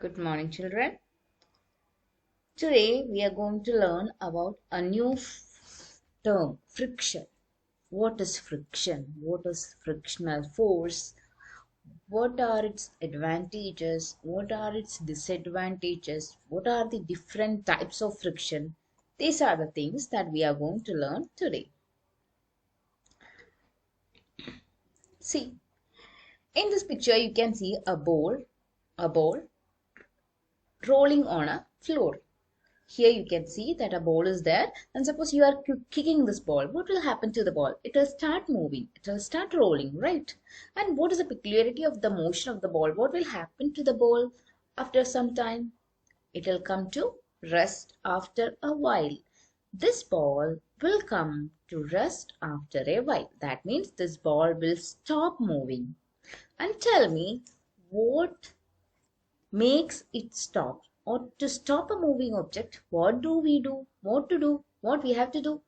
Good morning, children. Today we are going to learn about a new term, friction. What is friction? What is frictional force? What are its advantages? What are its disadvantages? What are the different types of friction? These are the things that we are going to learn today. See, in this picture you can see a ball rolling on a floor. Here you can see that a ball is there, and suppose you are kicking this ball. What will happen to the ball? It will start moving. It will start rolling, right? And what is the peculiarity of the motion of the ball? What will happen to the ball after some time? It will come to rest after a while. This ball will come to rest after a while. That means this ball will stop moving. And tell me, what makes it stop? Or to stop a moving object, what do we do? What we have to do?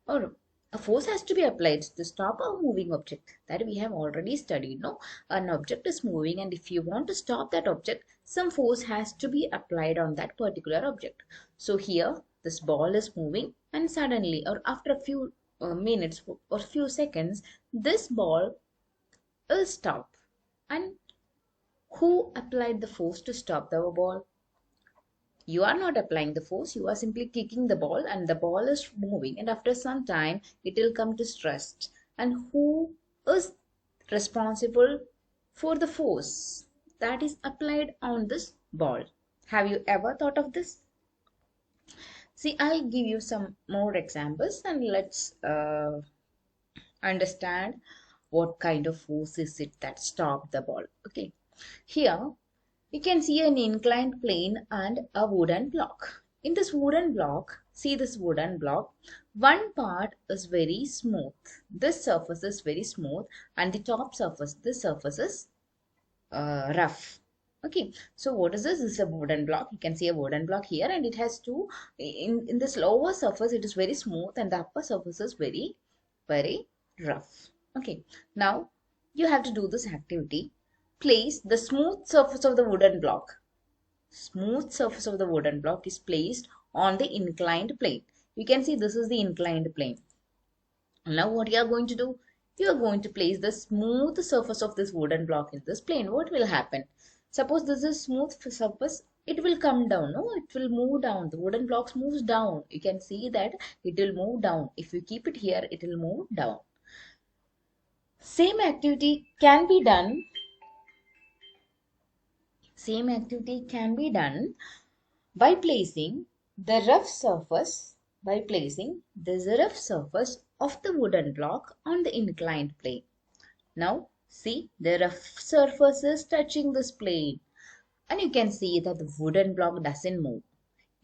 Or a force has to be applied to stop a moving object. That we have already studied. No, an object is moving, and if you want to stop that object, some force has to be applied on that particular object. So here, this ball is moving, and suddenly, or after a few minutes or few seconds, this ball will stop. And who applied the force to stop the ball? You are not applying the force, you are simply kicking the ball, and the ball is moving, and after some time it will come to rest. And who is responsible for the force that is applied on this ball? Have you ever thought of this? See, I'll give you some more examples, and let's understand what kind of force is it that stopped the ball. Okay, here you can see an inclined plane and a wooden block. In this wooden block, see this wooden block, one part is very smooth. This surface is very smooth, and the top surface, this surface is rough. Okay, so what is this? This is a wooden block. You can see a wooden block here, and it has two. In this lower surface, it is very smooth, and the upper surface is very rough. Okay, now you have to do this activity. Place the smooth surface of the wooden block. Smooth surface of the wooden block is placed on the inclined plane. You can see this is the inclined plane. Now what you are going to do? You are going to place the smooth surface of this wooden block in this plane. What will happen? Suppose this is smooth surface, it will come down. No, it will move down. The wooden blocks moves down. You can see that it will move down. If you keep it here, it will move down. Same activity can be done by placing the rough surface of the wooden block on the inclined plane. Now see, the rough surface is touching this plane, and you can see that the wooden block doesn't move.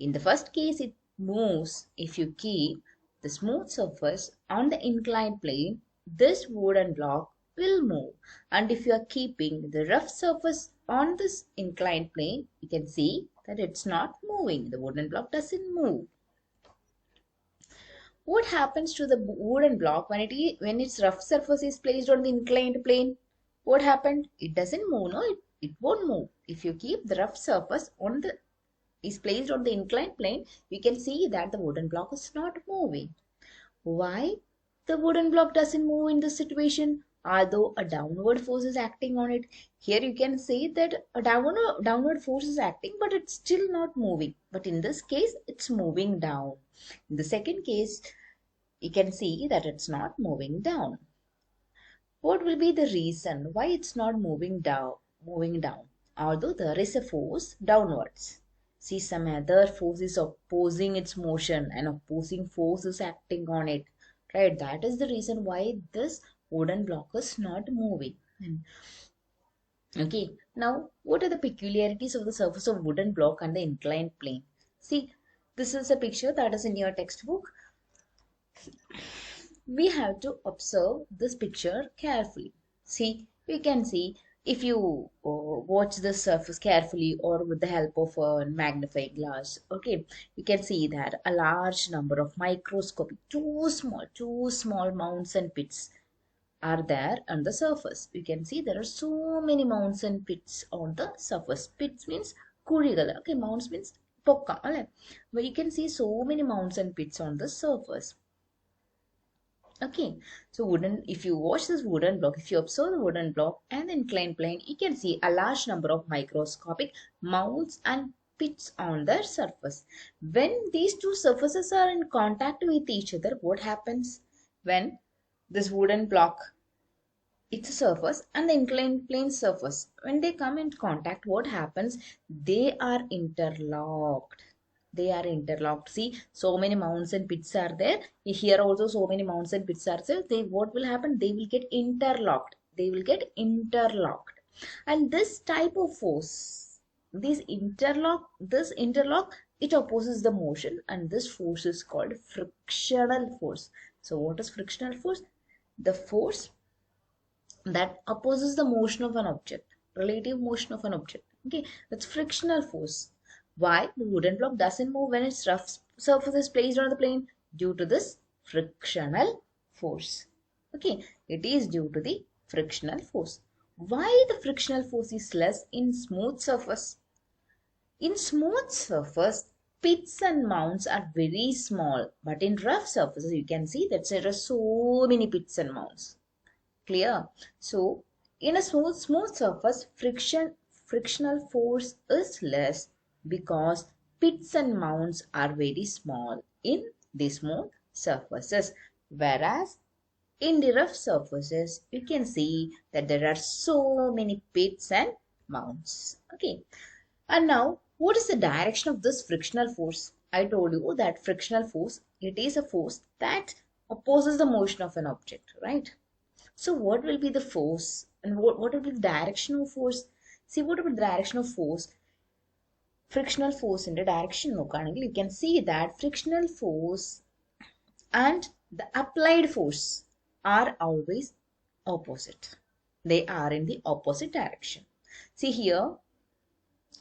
In the first case, it moves if you keep the smooth surface on the inclined plane. This wooden block will move, and if you are keeping the rough surface on this inclined plane, you can see that it's not moving. The wooden block doesn't move. What happens to the wooden block when its rough surface is placed on the inclined plane? What happened? It doesn't move. No, it won't move. If you keep the rough surface is placed on the inclined plane, you can see that the wooden block is not moving. Why the wooden block doesn't move in this situation? Although a downward force is acting on it. Here you can see that a downward force is acting, but it's still not moving. But in this case, it's moving down. In the second case, you can see that it's not moving down. What will be the reason why it's not moving down? Although there is a force downwards. See, some other force is opposing its motion, and opposing force is acting on it. Right? That is the reason why this wooden block is not moving. Okay, now what are the peculiarities of the surface of wooden block and the inclined plane? See, this is a picture that is in your textbook. We have to observe this picture carefully. See, you can see if you watch the surface carefully or with the help of a magnifying glass, okay, you can see that a large number of microscopic, too small mounds and pits are there on the surface. You can see there are so many mounds and pits on the surface. Pits means കുഴികൾ. Okay, mounds means പൊക്കം അല്ലെ. Where you can see so many mounds and pits on the surface. Okay, so if you watch this wooden block, if you observe the wooden block and the inclined plane, you can see a large number of microscopic mounds and pits on their surface. When these two surfaces are in contact with each other, what happens? When this wooden block, its surface and the inclined plane surface, when they come in contact, what happens? They are interlocked. They are interlocked. See, so many mounds and pits are there. Here also so many mounds and pits are there. What will happen? They will get interlocked. They will get interlocked. And this type of force, this interlock, it opposes the motion, and this force is called frictional force. So what is frictional force? The force that opposes the motion of an object, relative motion of an object. Okay, that's frictional force. Why? The wooden block doesn't move when its rough surface is placed on the plane? Due to this frictional force. Okay, it is due to the frictional force. Why the frictional force is less in smooth surface? In smooth surface, pits and mounds are very small, but in rough surfaces you can see that there are so many pits and mounds. Clear? So in a smooth surface, frictional force is less because pits and mounds are very small in the smooth surfaces, whereas in the rough surfaces you can see that there are so many pits and mounds. Okay, and now what is the direction of this frictional force? I told you that frictional force, it is a force that opposes the motion of an object, right? So what will be the force, and what will be the direction of force? See, what will be the direction of force? Frictional force in the direction, you can see that frictional force and the applied force are always opposite. They are in the opposite direction. See here,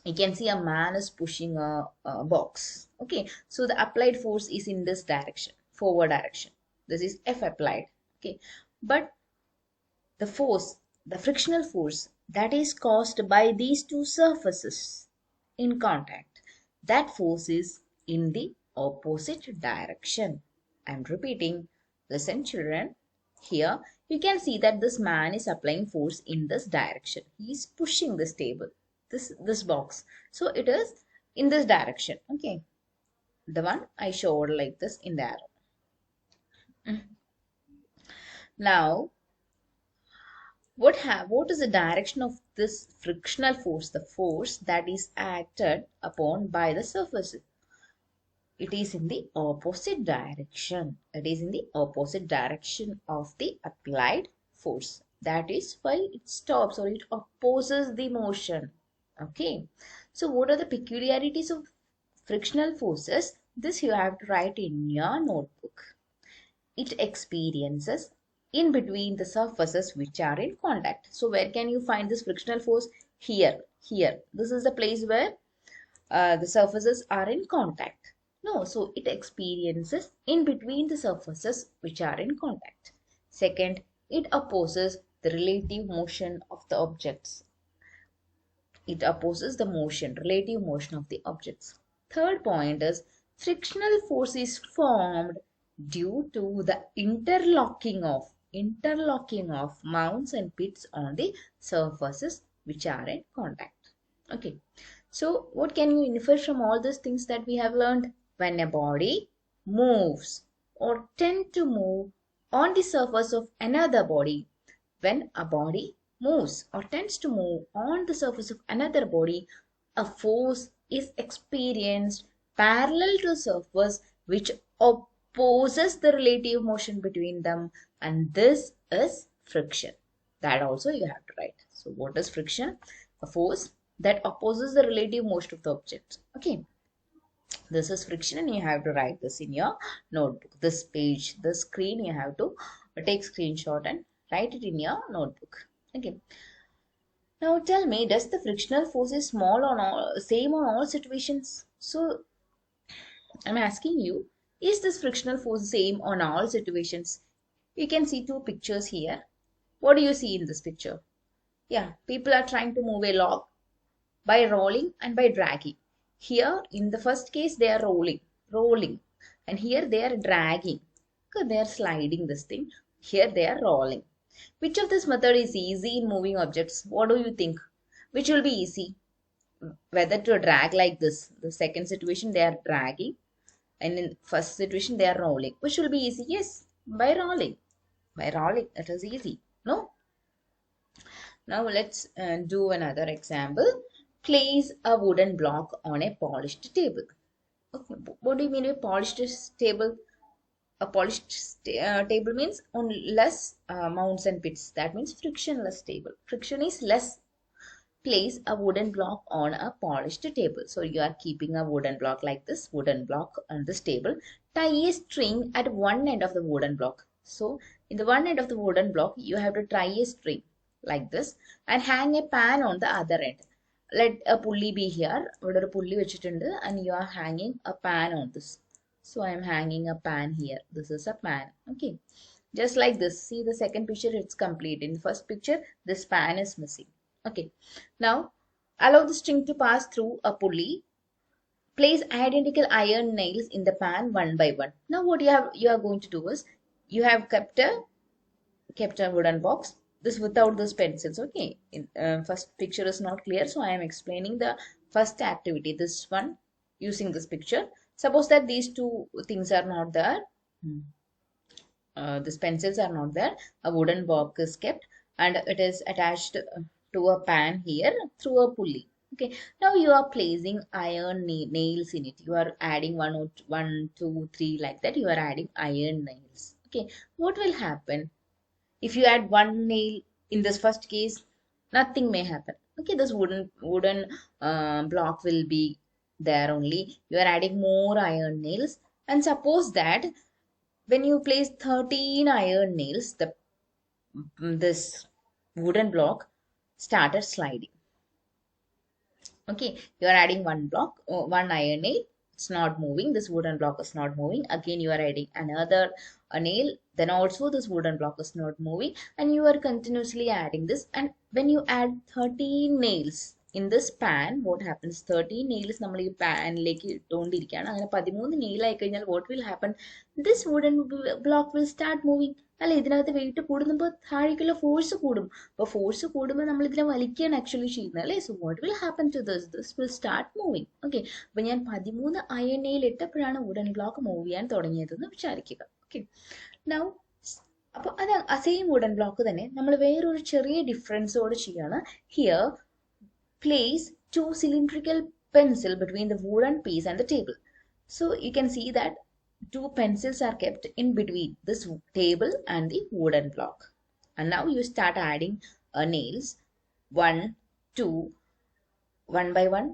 you can see a man is pushing a box. Okay, so the applied force is in this direction, forward direction. This is F applied. Okay, but the force, the frictional force that is caused by these two surfaces in contact, that force is in the opposite direction. I'm repeating. Listen, children. Here you can see that this man is applying force in this direction. He is pushing this table, this box. So it is in this direction. Okay, the one I showed like this in the arrow. Now what is the direction of this frictional force, the force that is acted upon by the surface? It is in the opposite direction. It is in the opposite direction of the applied force. That is why it stops, or it opposes the motion. Okay, so what are the peculiarities of frictional forces? This you have to write in your notebook. It experiences in between the surfaces which are in contact. So where can you find this frictional force? Here. This is the place where the surfaces are in contact. No, so it experiences in between the surfaces which are in contact. Second, it opposes the relative motion of the objects. It opposes the relative motion of the objects. Third point is frictional force is formed due to the interlocking of mounds and pits on the surfaces which are in contact. Okay, so what can you infer from all these things that we have learned? When a body moves or tend to move on the surface of another body, when a body moves or tends to move on the surface of another body, a force is experienced parallel to the surface which opposes the relative motion between them, and this is friction. That also you have to write. So what is friction? A force that opposes the relative motion of the object. Okay, this is friction, and you have to write this in your notebook. This page, this screen, you have to take screenshot and write it in your notebook. Okay, now tell me, does the frictional force is same on all situations? So I'm asking you, is this frictional force same on all situations? You can see two pictures here. What do you see in this picture? Yeah, people are trying to move a log. by rolling and by dragging. Here in the first case they are rolling, and here they are dragging. Okay, they are sliding this thing. Here they are rolling. Which of this method is easy in moving objects? What do you think? Which will be easy? Whether to drag like this. The second situation they are dragging, and in first situation they are rolling. Which will be easy? Yes, by rolling. By rolling, it is easy. No? Now let's do another example. Place a wooden block on a polished table. Okay, what do you mean by polished table? A polished table means on less mounts and pits. That means frictionless table. Friction is less. Place a wooden block on a polished table. So you are keeping a wooden block like this, wooden block on this table. Tie a string at one end of the wooden block. So in the one end of the wooden block, you have to tie a string like this and hang a pan on the other end. Let a pulley be here. And you are hanging a pan on this. So I am hanging a pan here. This is a pan. Okay. Just like this. See the second picture, it's complete. In the first picture, this pan is missing. Okay. Now, allow the string to pass through a pulley. Place identical iron nails in the pan one by one. Now, what you are going to do is, you have kept a wooden box. This without those pencils. Okay. First picture is not clear, so I am explaining the first activity. This one using this picture. Suppose that these two things are not there. These pencils are not there. A wooden box is kept and it is attached to a pan here through a pulley. Okay. Now you are placing iron nails in it. You are adding one, two, three like that. You are adding iron nails. Okay. What will happen? If you add one nail in this first case, nothing may happen. Okay. This wooden block will be there only. You are adding more iron nails, and suppose that when you place 13 iron nails, this wooden block started sliding. Okay, you are adding one iron nail, it's not moving. This wooden block is not moving. Again you are adding another nail, then also this wooden block is not moving, and you are continuously adding this. And when you add 13 nails in this pan, what happens? 13 nails നമ്മൾ ഈ പാനിലേക്ക് ഇട്ടുകൊണ്ടിരിക്കുകയാണ്. അങ്ങനെ 13 nail ആയി കഴിഞ്ഞാൽ what will happen? This wooden block will start moving. അല്ല, ഇതിനകത്ത് wait കൂടുമ്പോൾ താഴേക്കുള്ള ഫോഴ്സ് കൂടും. അപ്പോൾ ഫോഴ്സ് കൂടുമ്പോൾ നമ്മൾ ഇതിനെ വലിക്കുകയാണ് ആക്ച്വലി ചെയ്യുന്നത് അല്ലേ. So what will happen to this will start moving. Okay, അപ്പോൾ ഞാൻ 13 അയൺ നെയിൽ ഇട്ടപ്പോഴാണ് വുഡൻ ബ്ലോക്ക് മൂവ് ചെയ്യാൻ തുടങ്ങിയതെന്ന് വിചാരിക്കുക. ഓക്കെ, നൗ അപ്പോൾ അത് സെയിം വുഡൻ ബ്ലോക്ക് തന്നെ നമ്മൾ വേറൊരു ചെറിയ ഡിഫറൻസോട് ചെയ്യാണ്. Here place two cylindrical pencil between the wooden piece and the table. So you can see that two pencils are kept in between this table and the wooden block. And now you start adding nails. 1, 2, 1 by 1.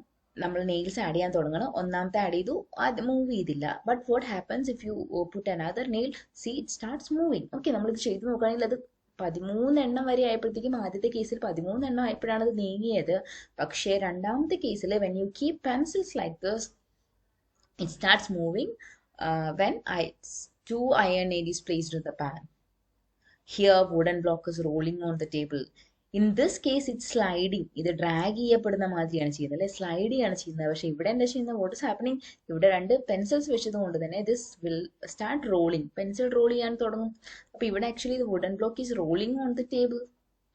നമ്മൾ nails add ചെയ്യാൻ തുടങ്ങണം. ഒന്നാമത്തെ add ചെയ്തു, അത് move ചെയ്തില്ല. But what happens if you put another nail? C it starts moving. Okay, നമ്മളിത് ചെയ്ത് നോക്കുകയാണെങ്കിൽ അത് 13 എണ്ണം വരെ ആയപ്പോഴത്തേക്കും ആദ്യത്തെ കേസിൽ 13 എണ്ണം ആയപ്പോഴാണ് അത് നീങ്ങിയത്. പക്ഷേ രണ്ടാമത്തെ കേസിൽ when you keep pencils like this, it starts moving when two iron nail is placed in the pan. Here wooden block is rolling on the table. In this case it's sliding. ഇത് drag ചെയ്യപ്പെടുന്ന മാതിരിയാണ് ചെയ്യുന്നത് അല്ലെ, slide ചെയ്യാണ് ചെയ്യുന്നത്. പക്ഷെ ഇവിടെ എന്താ ചെയ്യുന്നത്? What is happening? ഇവിടെ രണ്ട് പെൻസിൽസ് വെച്ചത് കൊണ്ട് തന്നെ this will start rolling. Pencil roll ചെയ്യാൻ തുടങ്ങും. അപ്പൊ ഇവിടെ actually the wooden block is rolling on the table.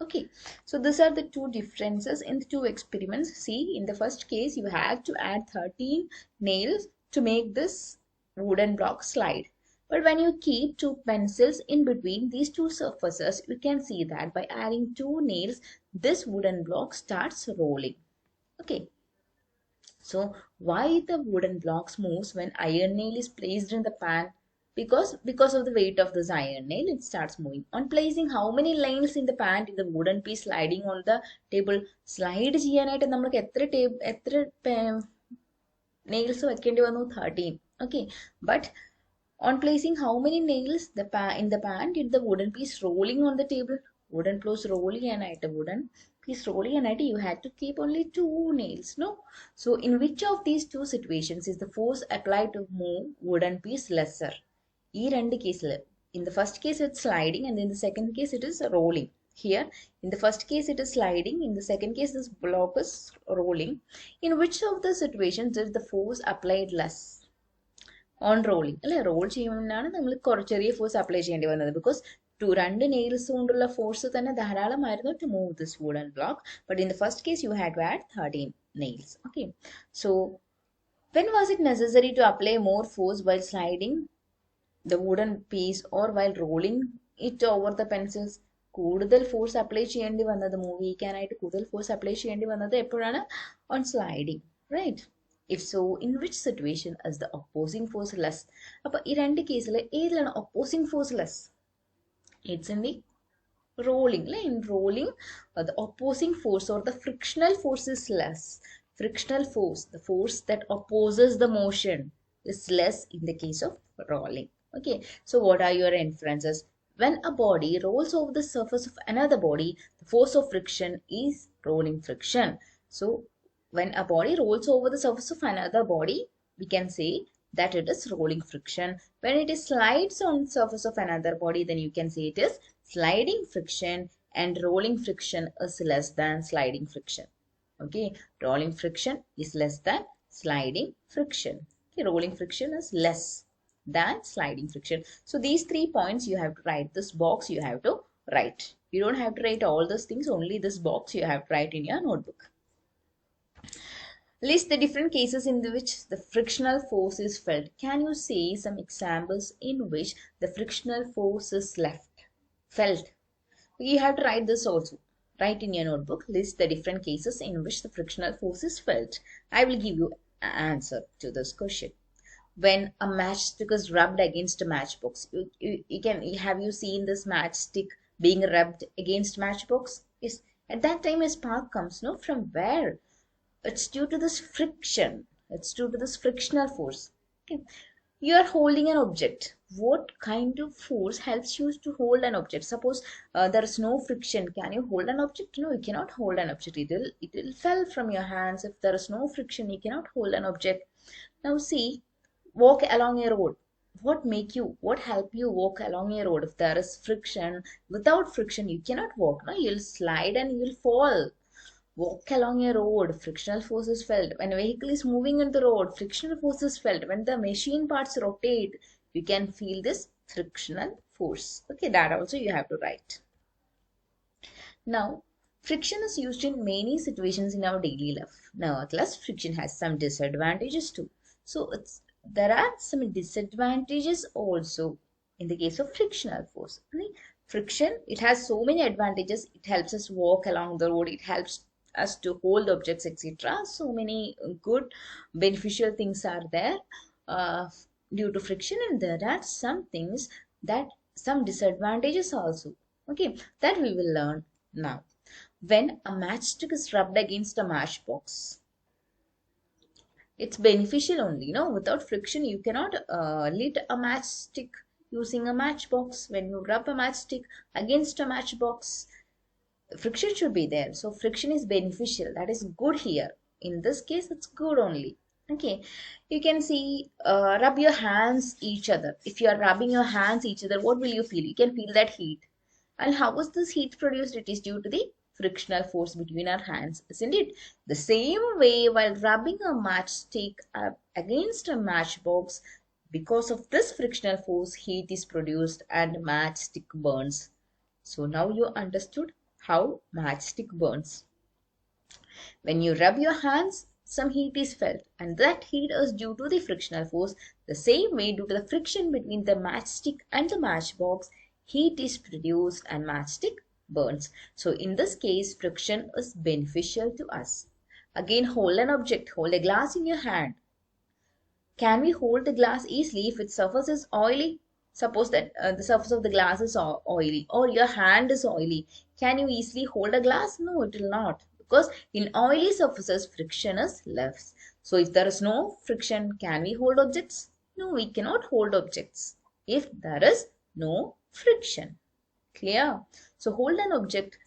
Okay, so these are the two differences in the two experiments. See, in the first case you have to add 13 nails to make this wooden block slide. But when you keep two pencils in between these two surfaces, you can see that by adding two nails, this wooden block starts rolling. Okay. So why the wooden blocks moves when iron nail is placed in the pan? Because of the weight of this iron nail, it starts moving. On placing how many nails in the pan did the wooden piece sliding on the table? Slide ചെയ്യാനായിട്ട് നമുക്ക് എത്ര nails വെക്കേണ്ടി വന്നു? 13. Okay, but on placing how many nails in the pan did the wooden piece rolling on the table? Wooden piece rolling and you had to keep only 2 nails, no? So in which of these two situations is the force applied to move wooden piece lesser? ഈ രണ്ട് കേസിൽ, in the first case it's sliding and in the second case it is rolling. Here, in the first case, it is sliding. In the second case, this block is rolling. In which of the situations is the force applied less? On rolling. Roll ചെയ്യുമ്പോഴാണ് നമ്മൾ കുറച്ച് ചെറിയ force apply ചെയ്യേണ്ടി വന്നത് because രണ്ട് nails കൊണ്ടുള്ള force തന്നെ ധാരാളമായിരുന്നു to move this wooden block. But in the first case you had to add 13 nails. Okay. So, when was it necessary to apply more force while sliding the wooden piece or while rolling it over the pencils? കൂടുതൽ force apply ചെയ്യേണ്ടി വന്നത് move ചെയ്യിക്കാനായിട്ട് കൂടുതൽ force apply ചെയ്യേണ്ടി വന്നത് എപ്പോഴാണ്? On sliding, right? If so, in which situation is the opposing force less? അപ്പോൾ ഈ രണ്ട് കേസിൽ ഏതിലാണ് opposing force less? It's in the rolling. In rolling, the opposing force or the frictional force is less. Frictional force, the force that opposes the motion, is less in the case of rolling. Okay, so what are your inferences? When a body rolls over the surface of another body, the force of friction is rolling friction. So, when a body rolls over the surface of another body, we can say that it is rolling friction. When it is slides on the surface of another body, then you can say it is sliding friction, and rolling friction is less than sliding friction. Okay, rolling friction is less than sliding friction. Okay, rolling friction is less than sliding friction. So these 3 points you have to write. This box you have to write. You don't have to write all those things, only this box you have to write in your notebook. List the different cases in which the frictional force is felt. Can you say some examples in which the frictional force is felt? You have to write this also. Write in your notebook. List the different cases in which the frictional force is felt. I will give you an answer to this question. When a matchstick is rubbed against a matchbox, have you seen this matchstick being rubbed against matchbox? Yes. At that time a spark comes, no? From where? It's due to this friction. It's due to this frictional force. Okay. You are holding an object. What kind of force helps you to hold an object? Suppose there is no friction. Can you hold an object? No, you cannot hold an object. It will fall from your hands. If there is no friction, you cannot hold an object. Now see, walk along a road. What help you walk along a road? If there is friction, without friction, you cannot walk. No, you'll slide and you'll fall. Walk along a road, frictional force is felt. When a vehicle is moving on the road, frictional force is felt. When the machine parts rotate, you can feel this frictional force. Okay, that also you have to write. Now, friction is used in many situations in our daily life. Nevertheless, friction has some disadvantages too. So, there are some disadvantages also in the case of frictional force. Friction, it has so many advantages. It helps us walk along the road. It helps us to hold objects, etc. So many good beneficial things are there due to friction, and there are some disadvantages also. Okay, that we will learn now. When a matchstick is rubbed against a matchbox, it's beneficial only. Without friction you cannot lit a matchstick using a matchbox. When you rub a matchstick against a matchbox, friction should be there. So friction is beneficial. That is good here. In this case, it's good only. Okay. You can see, rub your hands each other. If you are rubbing your hands each other, what will you feel? You can feel that heat. And how was this heat produced? It is due to the frictional force between our hands, isn't it? The same way, while rubbing a matchstick against a matchbox, because of this frictional force, heat is produced and matchstick burns. So now you understood how matchstick burns. When you rub your hands, some heat is felt, and that heat is due to the frictional force. The same way, due to the friction between the matchstick and the matchbox, heat is produced and matchstick burns. So in this case, friction is beneficial to us. Again, hold an object. Hold a glass in your hand. Can we hold the glass easily if its surface is oily? Suppose that the surface of the glass is oily, or your hand is oily. Can you easily hold a glass? No, it will not. Because in oily surfaces, friction is less. So if there is no friction, can we hold objects? No, we cannot hold objects if there is no friction. Clear? So hold an object.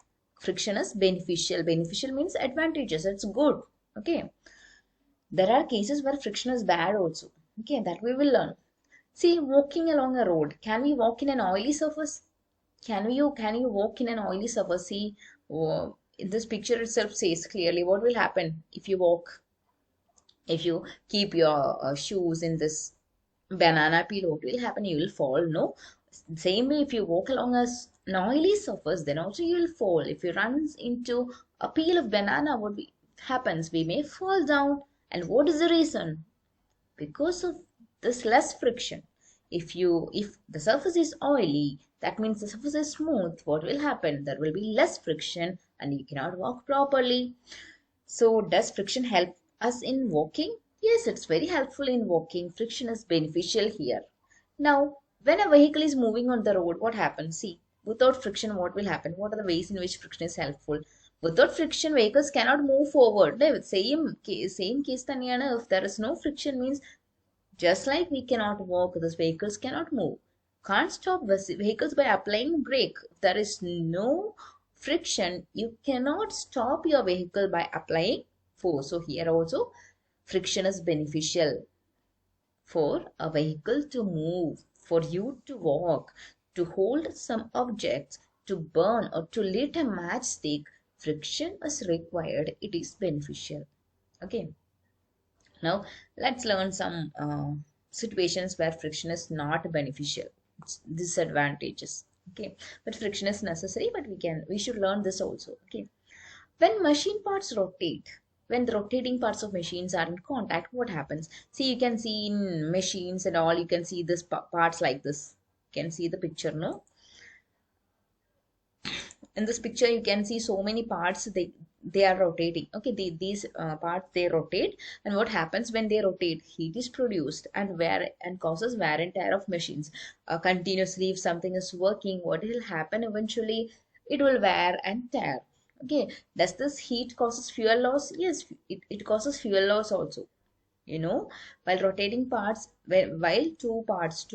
Friction is beneficial. Beneficial means advantageous. It's good. Okay. There are cases where friction is bad also. Okay, that we will learn. See, walking along a road. Can we walk in an oily surface? Can you walk in an oily surface? See, this picture itself says clearly what will happen if you walk, if you keep your shoes in this banana peel. What will happen? You will fall, no? Same way, if you walk along an oily surface, then also you will fall. If you run into a peel of banana, happens? We may fall down. And what is the reason? Because of this less friction. If the surface is oily, that means the surface is smooth. What will happen? There will be less friction and you cannot walk properly. So does friction help us in walking? Yes, it's very helpful in walking. Friction is beneficial here. Now, when a vehicle is moving on the road, what happens? See, without friction, what will happen? What are the ways in which friction is helpful? Without friction, vehicles cannot move forward. Same case thaniyana. If there is no friction, means just like we cannot walk, these vehicles cannot move. Can't stop vehicles by applying brake. If there is no friction, you cannot stop your vehicle by applying force. So here also friction is beneficial for a vehicle to move, for you to walk, to hold some objects, to burn or to lit a matchstick. Friction is required. It is beneficial. Okay. Now, let's learn some situations where friction is not beneficial. It's disadvantages. Okay, but friction is necessary, but we should learn this also. Okay, when machine parts rotate, when the rotating parts of machines are in contact, what happens? See, you can see in machines and all, you can see this parts like this. You can see the picture, no? In this picture you can see so many parts, they are rotating. Okay, these parts, they rotate, and what happens when they rotate? Heat is produced and causes wear and tear of machines. Continuously, if something is working, what will happen eventually? It will wear and tear. Okay, does this heat causes fuel loss? Yes, it causes fuel loss also. While rotating parts, while two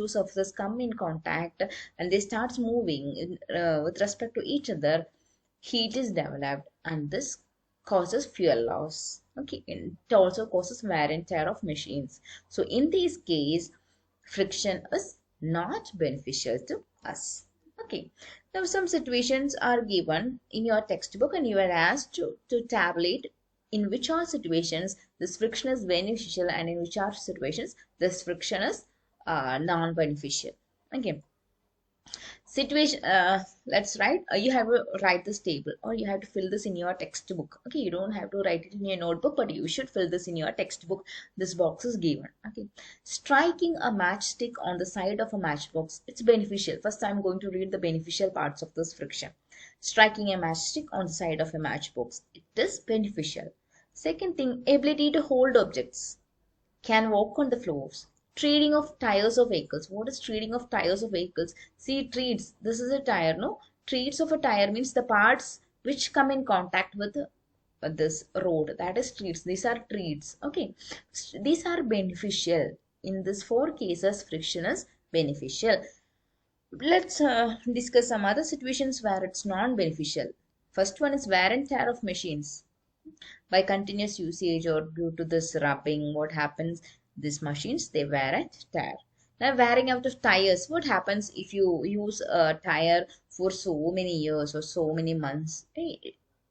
surfaces come in contact and they start moving with respect to each other, heat is developed and this causes fuel loss. Okay, and it also causes wear and tear of machines. So in this case, friction is not beneficial to us. Okay, now some situations are given in your textbook and you are asked to tabulate in which all situations this friction is beneficial and in which all situations this friction is non-beneficial. Okay, situation, let's write, you have to write this table or you have to fill this in your textbook. Okay, you don't have to write it in your notebook, but you should fill this in your textbook. This box is given. Okay, striking a matchstick on the side of a matchbox, it's beneficial. First, I'm going to read the beneficial parts of this friction. Striking a matchstick on the side of a matchbox, it is beneficial. Second thing, ability to hold objects, can walk on the floors. Treading of tires of vehicles. What is treading of tires of vehicles? See, treads. This is a tire, no? Treads of a tire means the parts which come in contact with this road. That is treads. These are treads. Okay. These are beneficial. In these four cases, friction is beneficial. Let's discuss some other situations where it's non-beneficial. First one is wear and tear of machines. By continuous usage or due to this rubbing, what happens? These machines, they wear and tear. Now, wearing out of tires, what happens if you use a tire for so many years or so many months?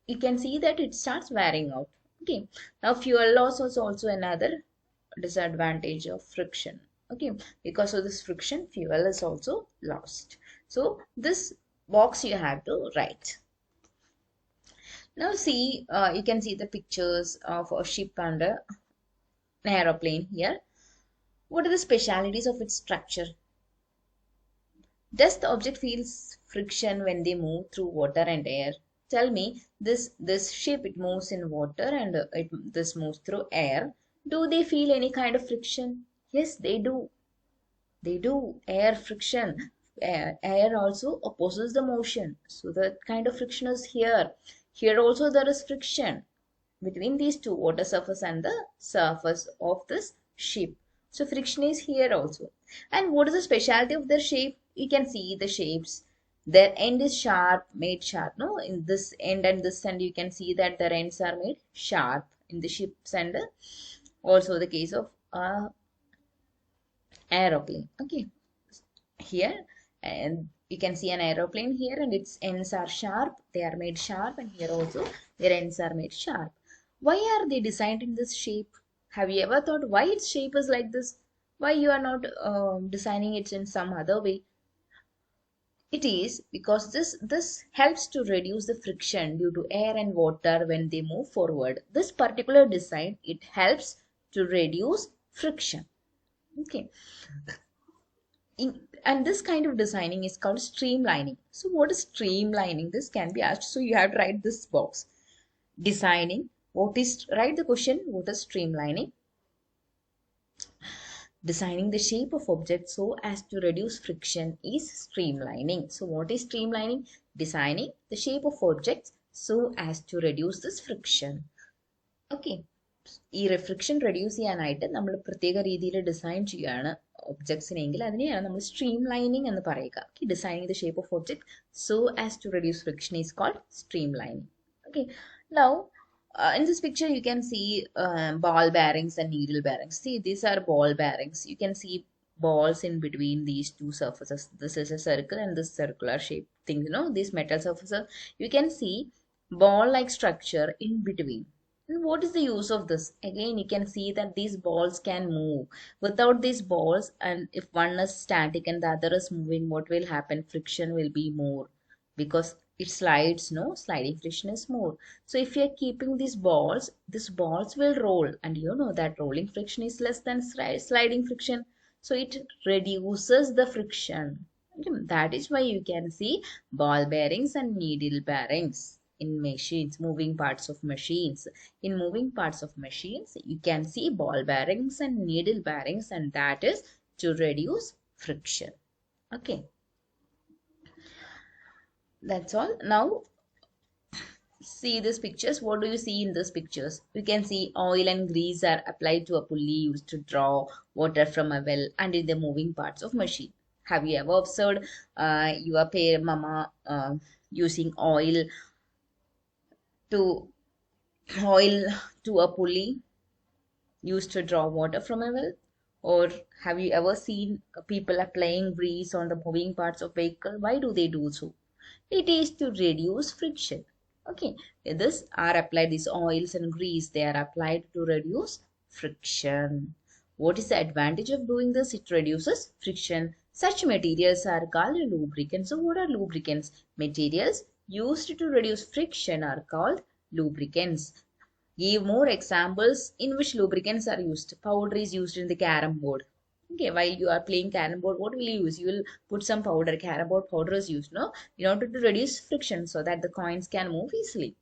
You can see that it starts wearing out. Okay. Now, fuel loss is also another disadvantage of friction. Okay, because of this friction, fuel is also lost. So this box you have to write. Now see, you can see the pictures of a ship and an aeroplane here. What are the specialities of its structure? Does the object feels friction when they move through water and air? Tell me, this ship, it moves in water and this moves through air. Do they feel any kind of friction? Yes, they do. They do. Air friction. Air also opposes the motion. So that kind of friction is here. Here also there is friction between these two, water surface and the surface of this ship. So friction is here also. And what is the specialty of their shape? You can see the shapes. Their end is sharp, made sharp. No, in this end and this end, you can see that their ends are made sharp in the ships and also the case of aeroplane. Okay, here And you can see an aeroplane here, and its ends are sharp. They are made sharp, and here also their ends are made sharp. Why are they designed in this shape? Have you ever thought why its shape is like this? Why you are not designing it in some other way? It is because this helps to reduce the friction due to air and water when they move forward. This particular design, it helps to reduce friction. Okay. And this kind of designing is called streamlining. So what is streamlining? This can be asked. So you have to write this box. Designing. Write the question. What is streamlining? Designing the shape of objects so as to reduce friction is streamlining. So what is streamlining? Designing the shape of objects so as to reduce this friction. Okay. ഈ reflection reduce ചെയ്യാനായിട്ട് നമ്മൾ പ്രത്യേക രീതിയിൽ design ചെയ്യുകയാണ് ഒബ്ജക്ട്സിനെങ്കിൽ അതിനെയാണ് നമ്മൾ stream lining എന്ന് പറയുക. Designing the shape of object so as to reduce friction is called streamlining. Okay, now in this picture you can see ball bearings and needle bearings. See, these are ball bearings. You can see balls in between these two surfaces. This is a circle and this circular shape thing, you know, these metal surfaces. You can see ball like structure in between. What is the use of this? Again, you can see that these balls can move. Without these balls, and if one is static and the other is moving, what will happen? Friction will be more because it slides, no? Sliding friction is more. So if you are keeping these balls will roll, and you know that rolling friction is less than sliding friction. So it reduces the friction. That is why you can see ball bearings and needle bearings in machines, moving parts of machines. In moving parts of machines, you can see ball bearings and needle bearings, and that is to reduce friction. Okay, that's all. Now see these pictures. What do you see in these pictures? You can see oil and grease are applied to a pulley used to draw water from a well and in the moving parts of machine. Have you ever observed your mama using oil to a pulley used to draw water from a well? Or have you ever seen people applying grease on the moving parts of vehicle? Why do they do so? It is to reduce friction. Okay, these oils and grease, they are applied to reduce friction. What is the advantage of doing this? It reduces friction. Such materials are called lubricants. So what are lubricants? Materials used to reduce friction are called lubricants. Give more examples in which lubricants are used. Powder is used in the carom board. Okay, while you are playing carom board, what will you use? You will put some powder. Carom board powder is used, no? In order to reduce friction so that the coins can move easily.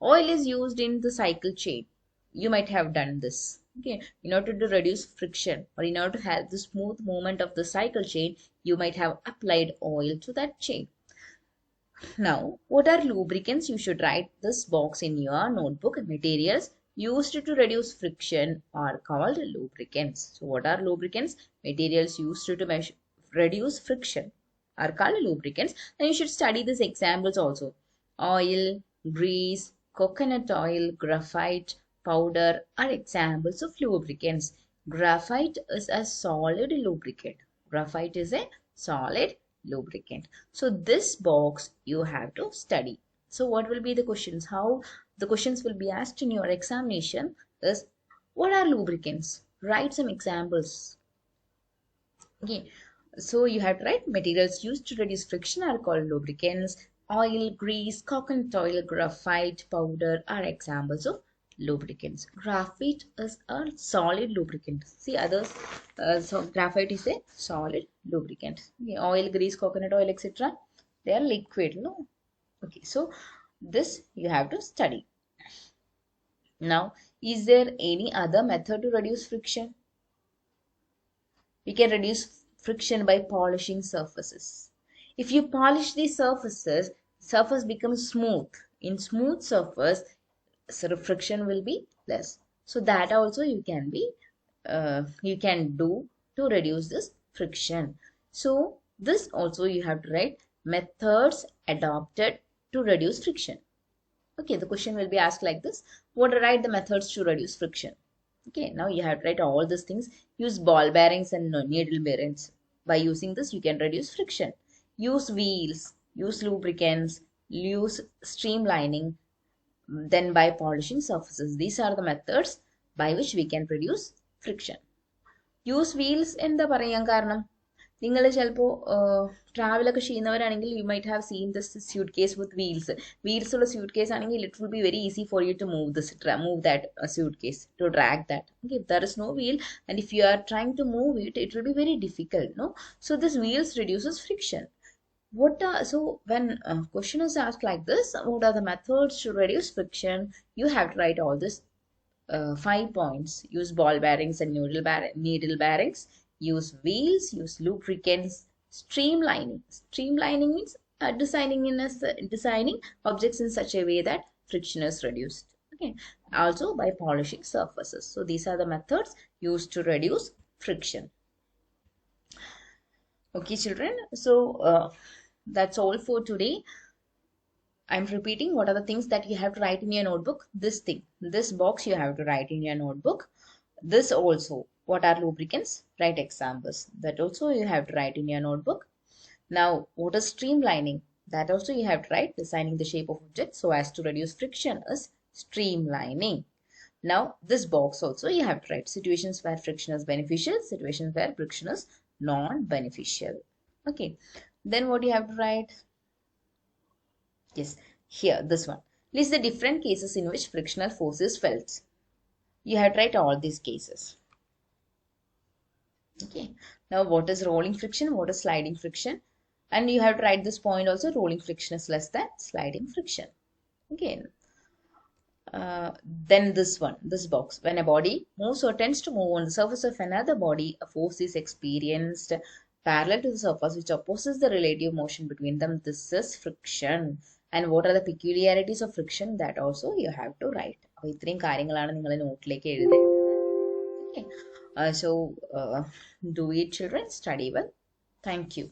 Oil is used in the cycle chain. You might have done this. Okay, in order to reduce friction or in order to have the smooth movement of the cycle chain, you might have applied oil to that chain. Now, what are lubricants? You should write this box in your notebook. Materials used to reduce friction are called lubricants. So, what are lubricants? Materials used to reduce friction are called lubricants. And you should study these examples also. Oil, grease, coconut oil, graphite, powder are examples of lubricants. Graphite is a solid lubricant. Graphite is a solid lubricant. So this box you have to study. So what will be the questions? How the questions will be asked in your examination is, what are lubricants? Write some examples. Okay, so you have to write materials used to reduce friction are called lubricants. Oil, grease, coconut oil, graphite, powder are examples of lubricants. Graphite is a solid lubricant. See others, so graphite is a solid lubricant. Okay, oil, grease, coconut oil, etc. They are liquid, no? Okay, so this you have to study. Now, is there any other method to reduce friction? We can reduce friction by polishing surfaces. If you polish these surfaces, surface becomes smooth. In smooth surface, friction will be less. So that also you can do to reduce this friction. So this also you have to write methods adopted to reduce friction. Okay, the question will be asked like this. What are the methods to reduce friction? Okay, now you have to write all these things. Use ball bearings and needle bearings. By using this, you can reduce friction. use wheels, use lubricants, use streamlining, then by polishing surfaces. These are the methods by which we can produce friction. Use wheels എന്താ പറയാൻ കാരണം നിങ്ങൾ ചിലപ്പോൾ ട്രാവലൊക്കെ ചെയ്യുന്നവരാണെങ്കിൽ you might have seen this suitcase with wheels. Wheels ഉള്ള suitcase ആണെങ്കിൽ it will be very easy for you to move that suitcase, to drag that. Okay, if there is no wheel and if you are trying to move it, it will be very difficult, no? So this wheels reduces friction. So when a question is asked like this, what are the methods to reduce friction? You have to write all this 5 points. Use ball bearings and needle bearings. Use wheels. Use lubricants. Streamlining. Streamlining means designing objects in such a way that friction is reduced. Okay. Also by polishing surfaces. So these are the methods used to reduce friction. Okay, children. So that's all for today. I'm repeating what are the things that you have to write in your notebook. This thing, this box you have to write in your notebook. This also, what are lubricants? Write examples. That also you have to write in your notebook. Now, what is streamlining? That also you have to write. Designing the shape of objects so as to reduce friction is streamlining. Now, this box also you have to write. Situations where friction is beneficial, situations where friction is non-beneficial. Okay. Then what you have to write? Yes, here, this one. List the different cases in which frictional force is felt. You have to write all these cases. Okay. Now, what is rolling friction? What is sliding friction? And you have to write this point also. Rolling friction is less than sliding friction. Again. Then this one, this box. When a body moves or tends to move on the surface of another body, a force is experienced parallel to the surface which opposes the relative motion between them. This is friction. And what are the peculiarities of friction? That also you have to write. അപ്പോൾ ഇത്രയും കാര്യങ്ങളാണ് നിങ്ങൾ നോട്ടിലേക്ക് എഴുതേണ്ടത്. Okay. So do it, children. Study well. Thank you.